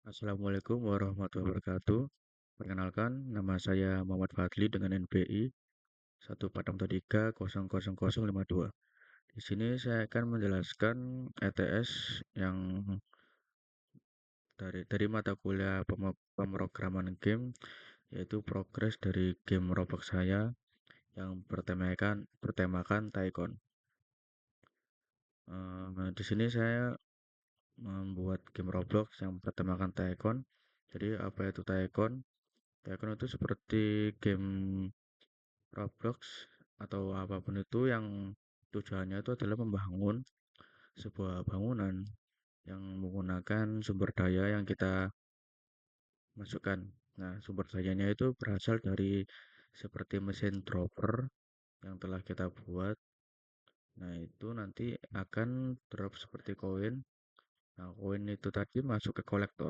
Assalamualaikum warahmatullahi wabarakatuh. Perkenalkan, nama saya Muhammad Fadli dengan NPI 143000052. Di sini saya akan menjelaskan ETS yang dari mata kuliah pemrograman game, yaitu progres dari game Roblox saya yang bertemakan Tycoon. Di sini saya membuat game Roblox yang bertemakan Tycoon. Jadi apa itu Tycoon? Tycoon itu seperti game Roblox atau apapun itu yang tujuannya itu adalah membangun sebuah bangunan yang menggunakan sumber daya yang kita masukkan. Nah, sumber dayanya itu berasal dari seperti mesin dropper yang telah kita buat. Nah, itu nanti akan drop seperti koin. Nah, koin itu tadi masuk ke kolektor.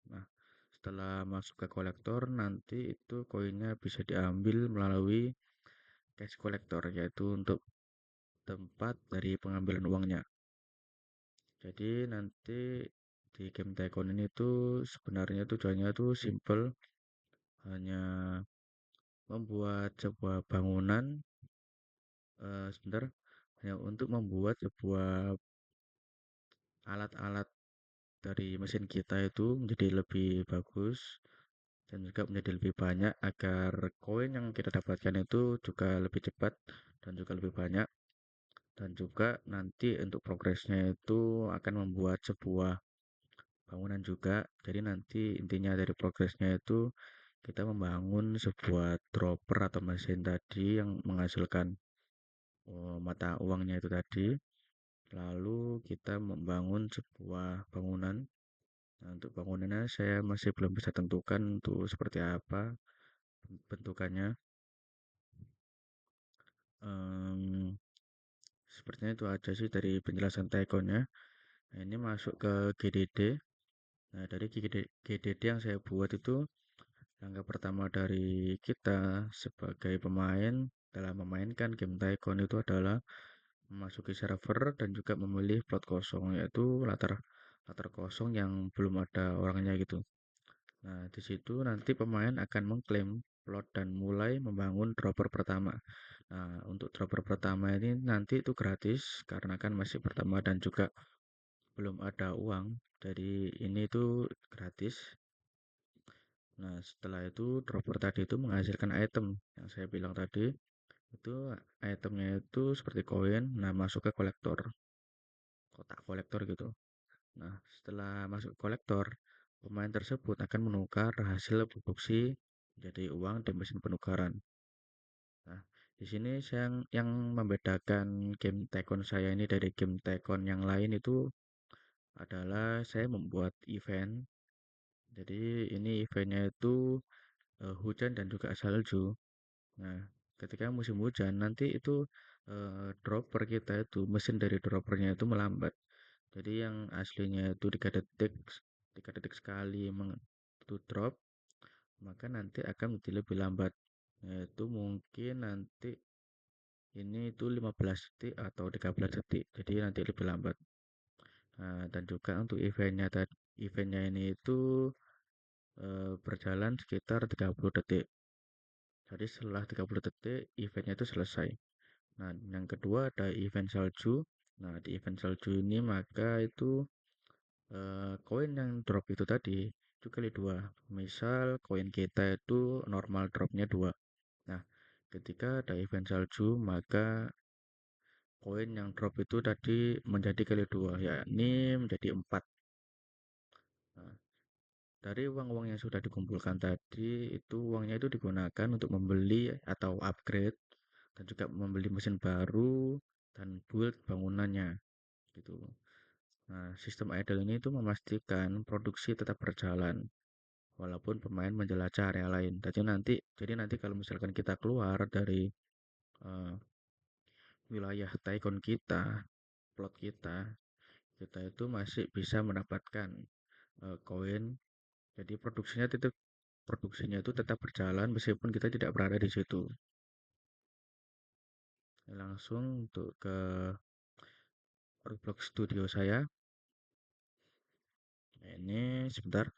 Nah, setelah masuk ke kolektor, nanti itu koinnya bisa diambil melalui cash collector, yaitu untuk tempat dari pengambilan uangnya. Jadi nanti di game Tycoon ini tuh sebenarnya tujuannya tuh simple, hanya membuat sebuah bangunan, sebentar, hanya untuk membuat sebuah alat-alat dari mesin kita itu menjadi lebih bagus dan juga menjadi lebih banyak agar koin yang kita dapatkan itu juga lebih cepat dan juga lebih banyak, dan juga nanti untuk progresnya itu akan membuat sebuah bangunan juga. Jadi nanti intinya dari progresnya itu kita membangun sebuah dropper atau mesin tadi yang menghasilkan mata uangnya itu tadi. Lalu kita membangun sebuah bangunan. Nah, untuk bangunannya saya masih belum bisa tentukan untuk seperti apa bentukannya. Em, Sepertinya itu aja sih dari penjelasan Tycoon-nya. Nah, ini masuk ke GDD. Nah, dari GDD yang saya buat itu, langkah pertama dari kita sebagai pemain dalam memainkan game Tycoon itu adalah memasuki server dan juga memilih plot kosong, yaitu latar latar kosong yang belum ada orangnya gitu. Nah, di situ nanti pemain akan mengklaim plot dan mulai membangun dropper pertama. Nah, untuk dropper pertama ini nanti itu gratis karena kan masih pertama dan juga belum ada uang. Jadi ini itu gratis. Nah, setelah itu dropper tadi itu menghasilkan item yang saya bilang tadi. Itu itemnya itu seperti koin, nah masuk ke kolektor, kotak kolektor gitu. Nah, setelah masuk ke kolektor, pemain tersebut akan menukar hasil produksi menjadi uang di mesin penukaran. Nah, di sini saya yang membedakan game Tycoon saya ini dari game Tycoon yang lain itu adalah saya membuat event. Jadi ini eventnya itu hujan dan juga salju. Nah, ketika musim hujan nanti itu dropper kita itu mesin dari droppernya itu melambat. Jadi yang aslinya itu 3 detik sekali itu drop, maka nanti akan menjadi lebih lambat. Yaitu mungkin nanti ini itu 15 detik atau 13 detik. Jadi nanti lebih lambat. Nah, dan juga untuk eventnya ini itu berjalan sekitar 30 detik. Jadi setelah 30 detik eventnya itu selesai. Nah, yang kedua ada event salju. Nah, di event salju ini maka itu koin yang drop itu tadi itu kali dua. Misal koin kita itu normal dropnya dua. Nah, ketika ada event salju maka koin yang drop itu tadi menjadi kali dua, yakni menjadi empat. Nah, dari uang-uang yang sudah dikumpulkan tadi itu uangnya itu digunakan untuk membeli atau upgrade dan juga membeli mesin baru dan build bangunannya gitu. Nah, sistem idle ini itu memastikan produksi tetap berjalan walaupun pemain menjelajah area lain. Jadi nanti kalau misalkan kita keluar dari eh, wilayah Tycoon kita, plot kita, kita itu masih bisa mendapatkan koin. Jadi produksinya itu tetap berjalan meskipun kita tidak berada di situ. Langsung untuk ke Roblox Studio saya. Nah, ini sebentar.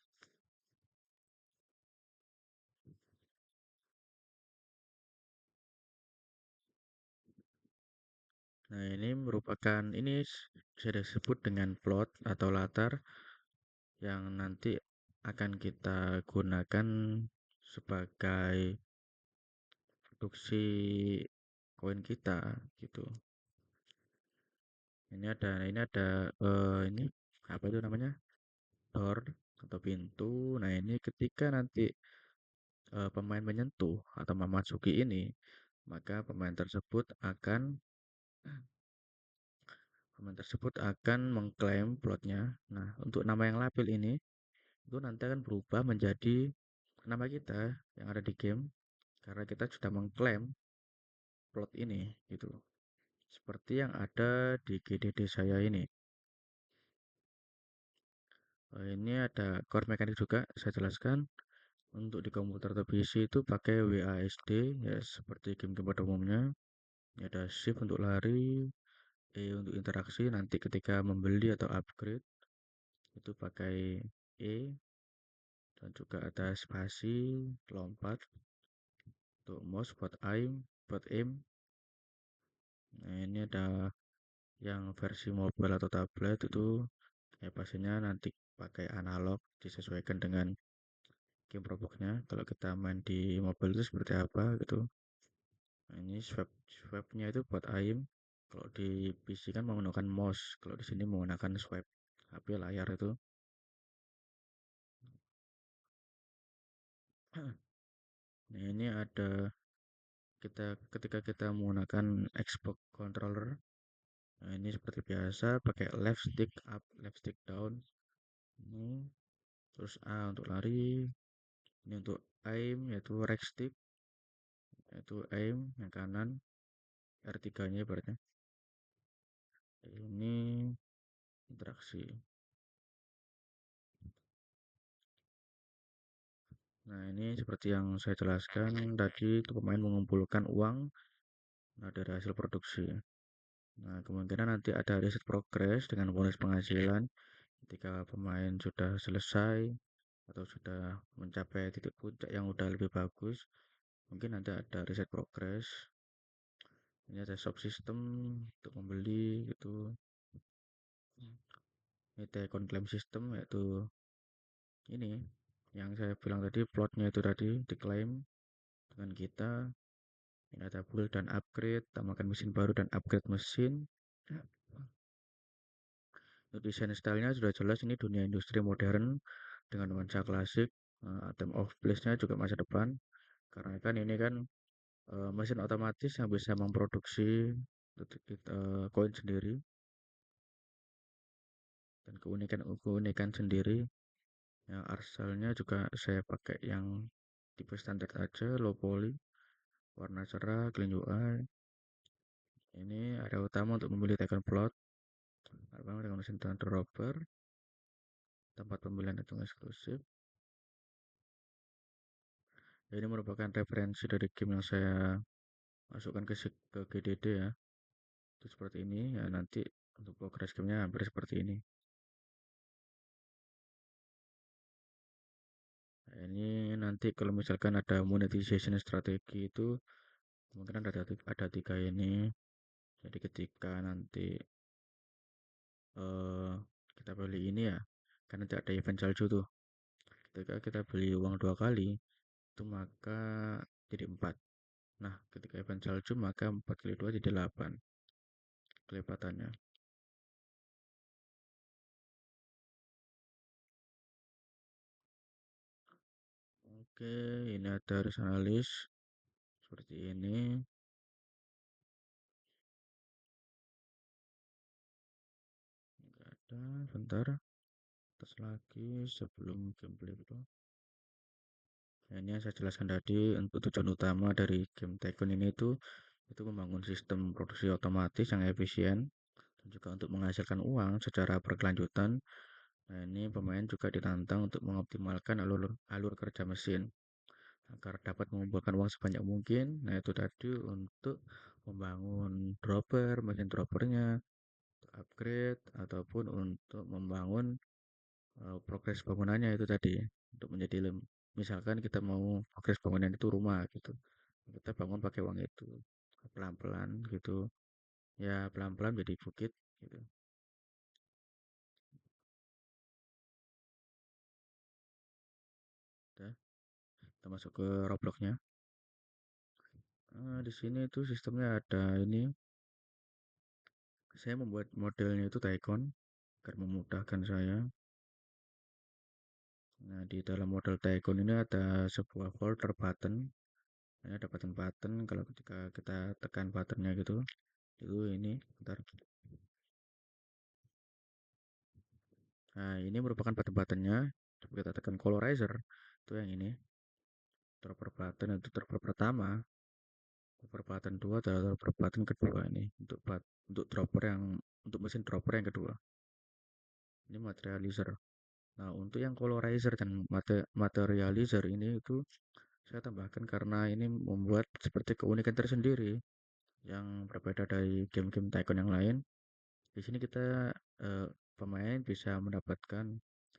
Nah, ini merupakan bisa disebut dengan plot atau latar yang nanti akan kita gunakan sebagai produksi koin kita gitu. Ini apa itu namanya? Door atau pintu. Nah, ini ketika nanti pemain menyentuh atau memasuki ini, maka pemain tersebut akan mengklaim plotnya. Nah, untuk nama yang lapil ini itu nanti akan berubah menjadi nama kita yang ada di game karena kita sudah mengklaim plot ini gitu. Seperti yang ada di GDD saya ini. Ini ada core mechanic juga saya jelaskan. Untuk di komputer atau PC itu pakai WASD ya seperti game-game pada umumnya. Ini ada shift untuk lari, untuk interaksi nanti ketika membeli atau upgrade itu pakai E, dan juga ada spasi, lompat untuk mouse buat aim. Nah, ini ada yang versi mobile atau tablet itu ya pastinya nanti pakai analog disesuaikan dengan game robotnya. Kalau kita main di mobile itu seperti apa gitu. Nah, ini swabnya itu buat aim. Kalau di PC kan menggunakan mouse, kalau di sini menggunakan swipe HP layar itu. Nah, ini ada ketika kita menggunakan Xbox controller. Nah, ini seperti biasa pakai left stick up, left stick down. Ini terus A untuk lari, ini untuk aim yaitu right stick, yaitu aim yang kanan, R3-nya ibaratnya. Ini interaksi. Nah, ini seperti yang saya jelaskan tadi itu pemain mengumpulkan uang dari hasil produksi. Nah, kemungkinan nanti ada reset progress dengan bonus penghasilan ketika pemain sudah selesai atau sudah mencapai titik puncak yang udah lebih bagus. Mungkin nanti ada reset progress. Ini ada shop system untuk membeli gitu. Ini Telecom claim system yaitu ini yang saya bilang tadi plotnya itu tadi diklaim dengan kita. Ini ada build dan upgrade, tambahkan mesin baru dan upgrade mesin. Untuk desain stylenya sudah jelas ini dunia industri modern dengan nuansa klasik. Item of place-nya juga masa depan karena kan ini kan mesin otomatis yang bisa memproduksi koin sendiri dan keunikan sendiri. Ya, arselnya juga saya pakai yang tipe standar aja, low poly, warna cerah, clean UI. Ini area utama untuk memilih token plot, dengan mesin dropper, tempat pembelian itu eksklusif. Ya, ini merupakan referensi dari game yang saya masukkan ke GDD ya. Itu seperti ini ya, nanti untuk progress gamenya hampir seperti ini. Nah, ini nanti kalau misalkan ada monetization strategi itu kemungkinan ada tiga ini. Jadi ketika nanti eh, kita beli ini ya, kan nanti ada event salju tuh. Ketika kita beli uang 2 kali, itu maka jadi 4. Nah, ketika event salju maka 4 kali 2 jadi 8 kelipatannya. Oke, ini ada harus analis seperti ini. Enggak ada, bentar. Terus lagi sebelum gameplay itu. Nah, ini yang saya jelaskan tadi untuk tujuan utama dari game Tycoon ini itu membangun sistem produksi otomatis yang efisien dan juga untuk menghasilkan uang secara berkelanjutan. Nah, ini pemain juga ditantang untuk mengoptimalkan alur kerja mesin agar dapat mengumpulkan uang sebanyak mungkin. Nah, itu tadi untuk membangun mesin droppernya, upgrade, ataupun untuk membangun progres bangunannya itu tadi. Untuk menjadi misalkan kita mau progres bangunan itu rumah gitu. Kita bangun pakai uang itu pelan-pelan gitu. ya pelan-pelan jadi bukit gitu. Udah, kita masuk ke Robloxnya. Di sini tuh sistemnya ada ini. Saya membuat modelnya itu Tycoon agar memudahkan saya. Nah, di dalam model Tycoon ini ada sebuah folder button. Ini ada button-button. Kalau ketika kita tekan buttonnya gitu, itu ini, bentar. Nah, ini merupakan button-buttonnya. Coba kita tekan colorizer. Itu yang ini. Dropper button itu dropper pertama. Dropper button 2 adalah dropper button kedua ini. Untuk dropper yang untuk mesin dropper yang kedua. Ini materializer. Nah, untuk yang colorizer dan materializer ini itu saya tambahkan karena ini membuat seperti keunikan tersendiri yang berbeda dari game-game Tycoon yang lain. Di sini kita eh, pemain bisa mendapatkan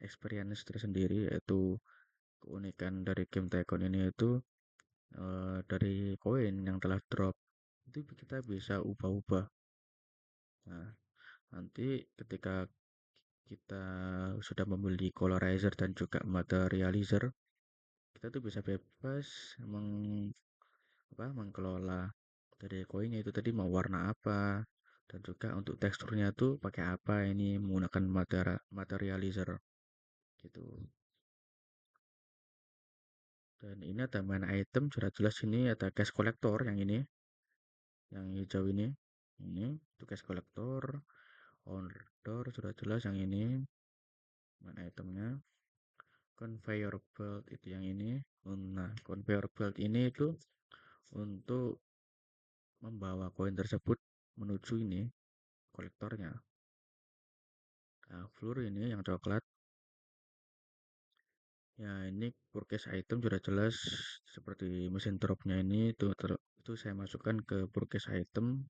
experience tersendiri, yaitu keunikan dari game Tycoon ini itu dari koin yang telah drop itu kita bisa ubah-ubah. Nah, nanti ketika kita sudah membeli colorizer dan juga materializer, kita tuh bisa bebas meng, mengelola dari koinnya itu tadi mau warna apa, dan juga untuk teksturnya tuh pakai apa, ini menggunakan materializer gitu. Dan ini ada main item, sudah jelas ini ada cash collector yang ini, yang hijau ini itu cash collector. Order sudah jelas yang ini, main itemnya. Conveyor belt itu yang ini. Nah, conveyor belt ini itu untuk membawa koin tersebut menuju ini kolektornya. Nah, floor ini yang coklat. Ya, ini purchase item sudah jelas seperti mesin dropnya ini itu saya masukkan ke purchase item,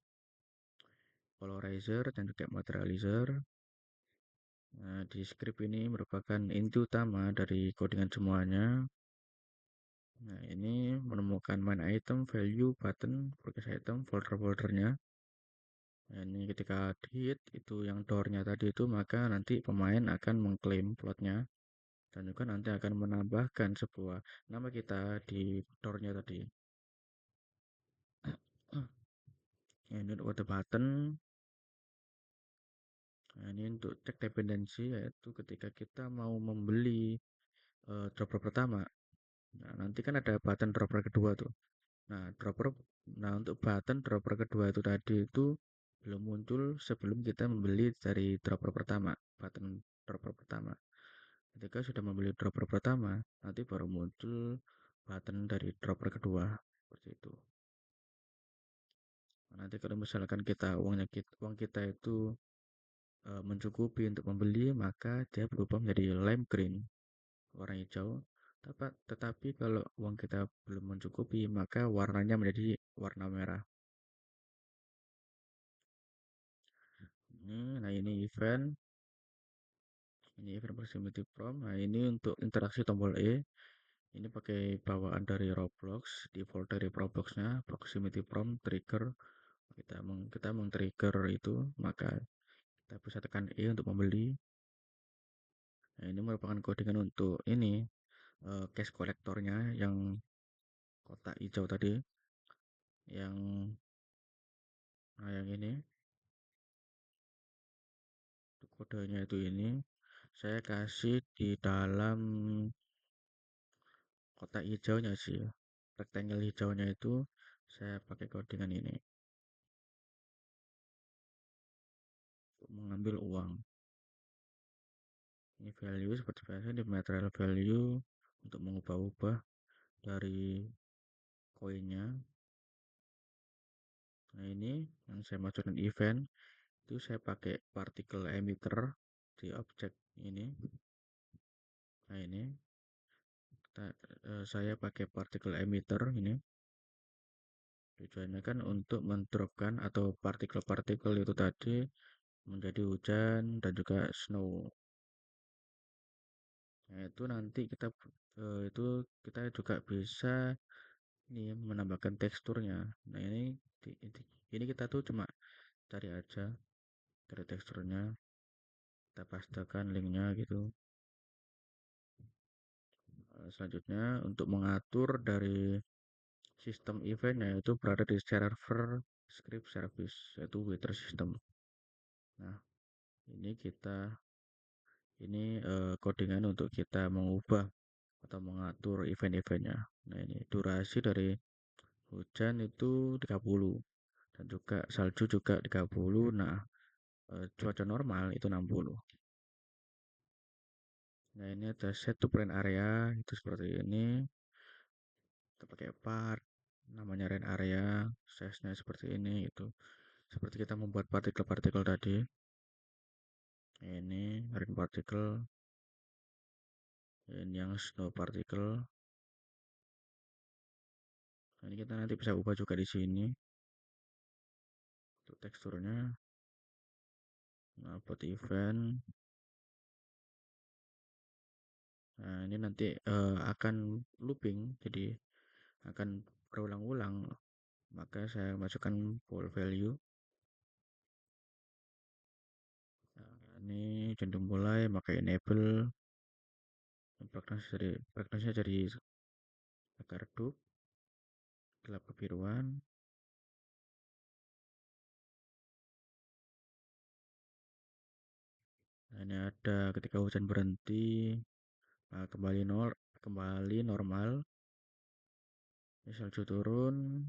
polarizer dan juga materializer. Nah, di script ini merupakan inti utama dari codingan semuanya. Nah, ini menemukan main item, value, button, purchase item, folder-foldernya. Nah, ini ketika hit itu yang door-nya tadi itu, maka nanti pemain akan mengklaim plotnya dan juga nanti akan menambahkan sebuah nama kita di door-nya tadi. Nah, ini untuk water button. Nah, ini untuk cek dependensi, yaitu ketika kita mau membeli dropper pertama. Nah, nanti kan ada button dropper kedua tuh. Nah, untuk button dropper kedua itu tadi itu belum muncul sebelum kita membeli dari dropper pertama, button dropper pertama. Ketika sudah membeli dropper pertama, nanti baru muncul button dari dropper kedua, seperti itu. Nah, nanti kalau misalkan uang kita itu mencukupi untuk membeli, maka dia berubah menjadi lime green, warna hijau. Tetapi kalau uang kita belum mencukupi, maka warnanya menjadi warna merah. Nah, ini event proximity prompt. Nah, ini untuk interaksi tombol E. Ini pakai bawaan dari Roblox, default dari Robloxnya, proximity prompt trigger. Kita meng-trigger itu, maka kita bisa tekan E untuk membeli. Nah, ini merupakan codingan untuk ini cash kolektornya yang kotak hijau tadi, yang yang ini kodenya itu ini. Saya kasih di dalam kotak hijaunya sih, rectangle hijaunya itu saya pakai codingan ini untuk mengambil uang. Ini value seperti biasa di material value untuk mengubah-ubah dari koinnya. Nah, ini yang saya masukkan event itu saya pakai particle emitter di objek ini. Nah, ini saya pakai particle emitter ini. Tujuannya kan untuk mendropkan atau partikel-partikel itu tadi menjadi hujan dan juga snow. Nah, itu nanti itu kita juga bisa ini menambahkan teksturnya. Nah, ini kita tuh cuma cari aja dari teksturnya, kita pastekan linknya gitu. Selanjutnya untuk mengatur dari sistem eventnya itu berada di server script service, yaitu Wither system. Nah, ini kita codingan untuk kita mengubah atau mengatur event-eventnya. Nah, ini durasi dari hujan itu 30 dan juga salju juga 30. Nah, cuaca normal itu 60. Nah, ini ada set to plan area itu seperti ini. Kita pakai part namanya rain area, size-nya seperti ini itu. Seperti kita membuat partikel-partikel tadi. Ini rain particle, ini yang snow particle. Nah, ini kita nanti bisa ubah juga di sini untuk teksturnya. Nah, buat event. Nah, ini nanti akan looping, jadi akan berulang-ulang. Maka saya masukkan full value. Nah, ini cenderung mulai, maka enable. Brightness-nya jadi agak redup, gelap kebiruan. Nah, ini ada ketika hujan berhenti, kembali normal. Ini salju turun,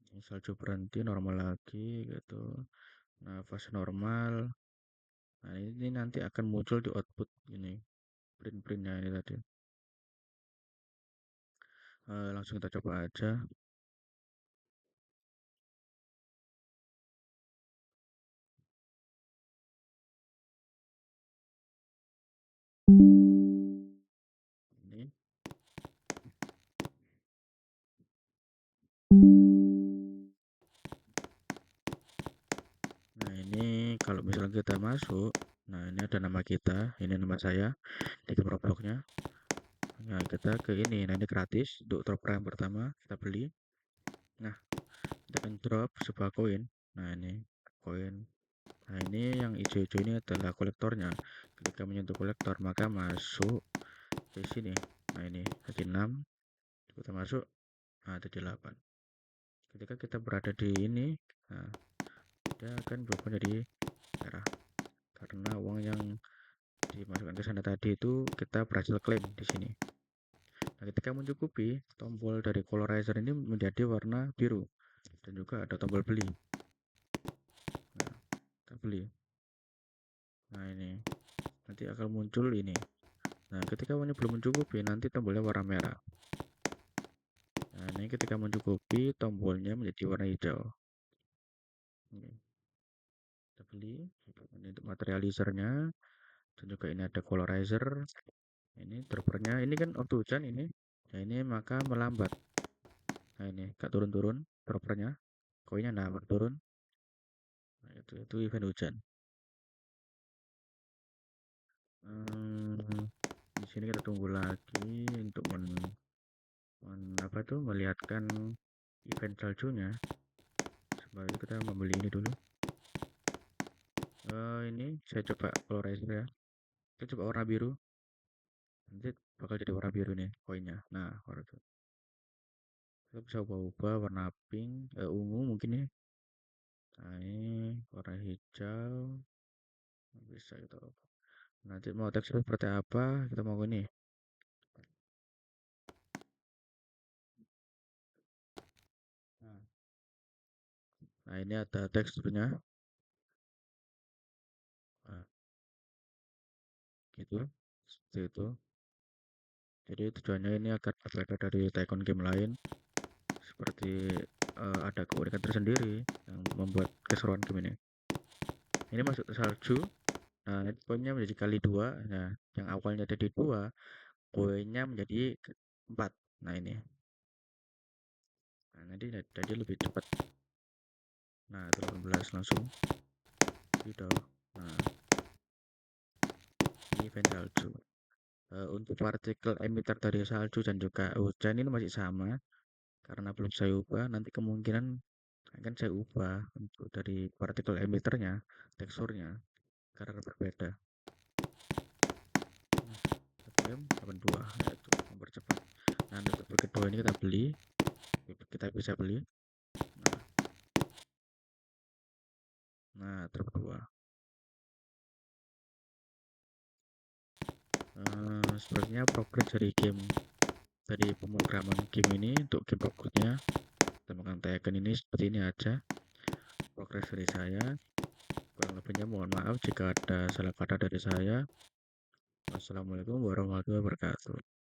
ini salju berhenti normal lagi gitu. Nah, fase normal. Nah, ini nanti akan muncul di output ini, print-printnya ini tadi. Langsung kita coba aja. Ini. Nah, ini kalau misalnya kita masuk, nah ini ada nama kita, ini nama saya di Roblox-nya. Nah, kita ke ini, nah ini gratis untuk drop yang pertama kita beli. Nah, kita akan drop sebuah koin. Nah, ini koin. Nah, ini yang hijau-hijau ini adalah kolektornya. Ketika menyentuh kolektor, maka masuk ke sini. Nah, ini jadi 6. Kita masuk, nah jadi 8. Ketika kita berada di ini, nah, dia akan berubah jadi merah. Karena uang yang dimasukkan ke sana tadi itu kita berhasil klaim di sini. Nah, ketika mencukupi, tombol dari colorizer ini menjadi warna biru dan juga ada tombol beli. Nah, kita beli. Nah, ini nanti akan muncul ini. Nah, ketika uangnya belum mencukupi, nanti tombolnya warna merah. Nah, ini ketika mencukupi, tombolnya menjadi warna hijau. Ini kita beli. Ini untuk materializernya dan juga ini ada colorizer. Ini droppernya, ini kan waktu hujan ini. Nah, ini maka melambat. Nah, ini gak turun-turun droppernya. Koinnya nah turun. Nah, itu event hujan. Di sini kita tunggu lagi untuk apa tuh melihatkan event saljunya. Sebab itu kita membeli ini dulu. Ini saya coba polarizer ya. Kita coba warna biru. Nanti bakal jadi warna biru nih koinnya. Nah, warna itu. Kita bisa ubah-ubah warna pink, ungu mungkin ya. Nah, ini warna hijau. Bisa kita ubah. Nanti mau tekstur seperti apa? Kita mau ini. Nah, ini ada teksturnya. Nah, gitu. Seperti itu. Jadi tujuannya ini agar berbeda dari Tycoon game lain, seperti ada keunikan tersendiri yang membuat keseruan game ini. Ini masuk ke salju, nah poinnya menjadi kali dua. Nah, yang awalnya jadi dua, poinnya menjadi 4. Nah ini, nah nanti jadi lebih cepat. Nah itu 18 langsung, gitu. Nah ini event salju. Untuk partikel emitter dari salju dan juga hujan ini masih sama karena belum saya ubah. Nanti kemungkinan Akan saya ubah untuk dari partikel emitternya, teksturnya, karena berbeda. Nah, FPM 82 yaitu mempercepat. Nah, untuk tipe kedua ini kita bisa beli. Nah, truk 2. Sepertinya progres dari pemrograman game ini untuk game robotnya Temukan Tekken ini seperti ini aja progres dari saya. Kurang lebihnya mohon maaf jika ada salah kata dari saya. Wassalamualaikum warahmatullahi wabarakatuh.